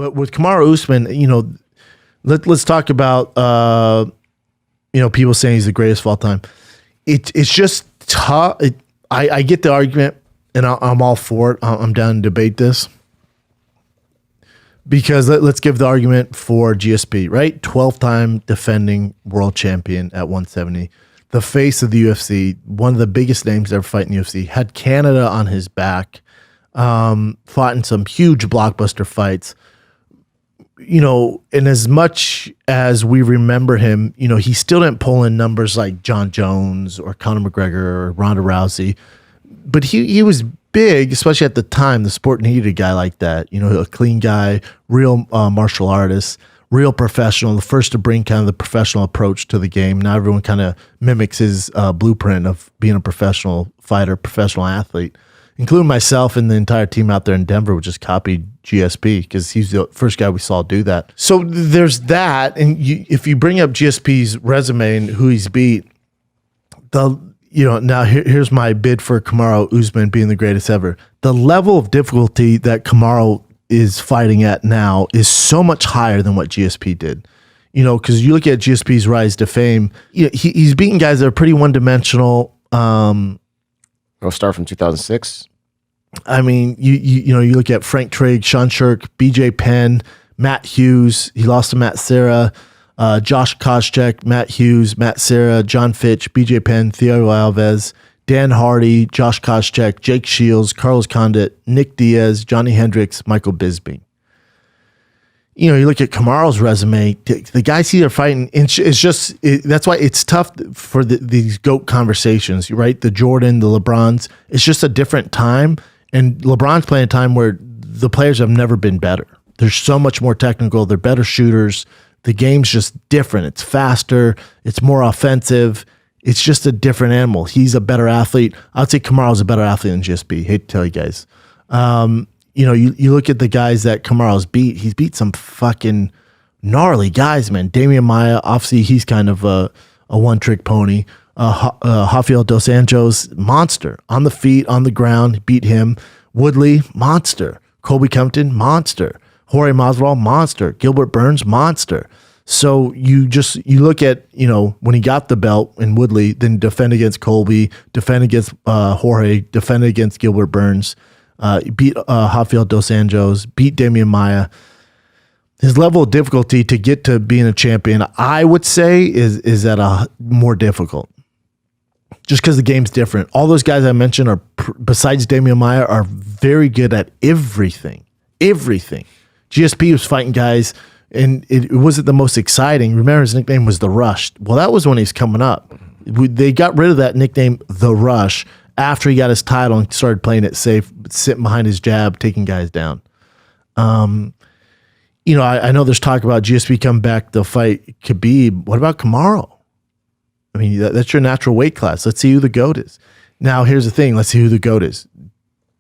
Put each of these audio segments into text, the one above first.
But with Kamaru Usman, let's talk about people saying he's the greatest of all time. It's just tough. I get the argument, and I'm all for it. I'm down to debate this. Because let's give the argument for GSP, right? 12-time defending world champion at 170. The face of the UFC, one of the biggest names to ever fight in the UFC, had Canada on his back, fought in some huge blockbuster fights. And as much as we remember him, he still didn't pull in numbers like John Jones or Conor McGregor or Ronda Rousey. But he was big, especially at the time. The sport needed a guy like that. A clean guy, real martial artist, real professional, the first to bring kind of the professional approach to the game. Now everyone kind of mimics his blueprint of being a professional fighter, professional athlete, including myself and the entire team out there in Denver, which just copied GSP because he's the first guy we saw do that. So there's that. And if you bring up GSP's resume and who he's beat, now here's my bid for Kamaru Usman being the greatest ever. The level of difficulty that Kamaru is fighting at now is so much higher than what GSP did. Because you look at GSP's rise to fame, he's beating guys that are pretty one-dimensional. I'll start from 2006. I mean, you look at Frank Trigg, Sean Shirk, BJ Penn, Matt Hughes. He lost to Matt Serra. Josh Koscheck, Matt Hughes, Matt Serra, John Fitch, BJ Penn, Theo Alves, Dan Hardy, Josh Koscheck, Jake Shields, Carlos Condit, Nick Diaz, Johnny Hendricks, Michael Bisping. You look at Kamaru's resume, the guys he are fighting, that's why it's tough for these GOAT conversations, right? The Jordan, the LeBrons, it's just a different time. And LeBron's playing a time where the players have never been better. They're so much more technical. They're better shooters. The game's just different. It's faster. It's more offensive. It's just a different animal. He's a better athlete. I'd say Kamaru's a better athlete than GSP. Hate to tell you guys. You look at the guys that Kamaru's beat. He's beat some fucking gnarly guys, man. Damian Maia, obviously, he's kind of a one-trick pony. Rafael Dos Anjos, monster. On the feet, on the ground, beat him. Woodley, monster. Colby Compton, monster. Jorge Masvidal, monster. Gilbert Burns, monster. So you look at, when he got the belt in Woodley, then defend against Colby, defend against Jorge, defend against Gilbert Burns, beat Rafael Dos Anjos, beat Damian Maia. His level of difficulty to get to being a champion, I would say, is at a more difficult. Just because the game's different. All those guys I mentioned are, besides Damian Maia, are very good at everything. Everything. GSP was fighting guys, and it wasn't the most exciting. Remember, his nickname was The Rush. Well, that was when he's coming up. They got rid of that nickname, The Rush, after he got his title and started playing it safe, sitting behind his jab, taking guys down. I know there's talk about GSP coming back to fight Khabib. What about Kamaru? I mean, that's your natural weight class. Let's see who the GOAT is. Now, here's the thing. Let's see who the GOAT is.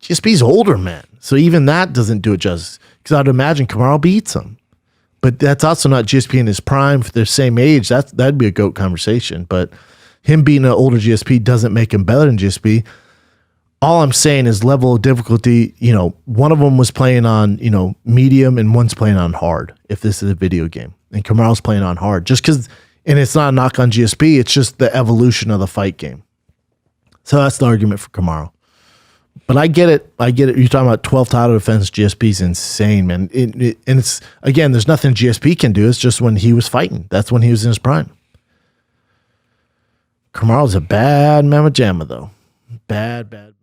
GSP's older, man. So even that doesn't do it justice. Because I'd imagine Kamaru beats him. But that's also not GSP in his prime. If they're same age, that'd be a GOAT conversation. But him being an older GSP doesn't make him better than GSP. All I'm saying is level of difficulty. One of them was playing on, medium and one's playing on hard, if this is a video game. And Kamaru's playing on hard. Just because, and it's not a knock on GSP, it's just the evolution of the fight game. So that's the argument for Kamaru. But I get it. You're talking about 12 title defense. GSP's insane, man. And it's, again, there's nothing GSP can do. It's just when he was fighting. That's when he was in his prime. Kamaru's a bad mamma jamma, though. Bad.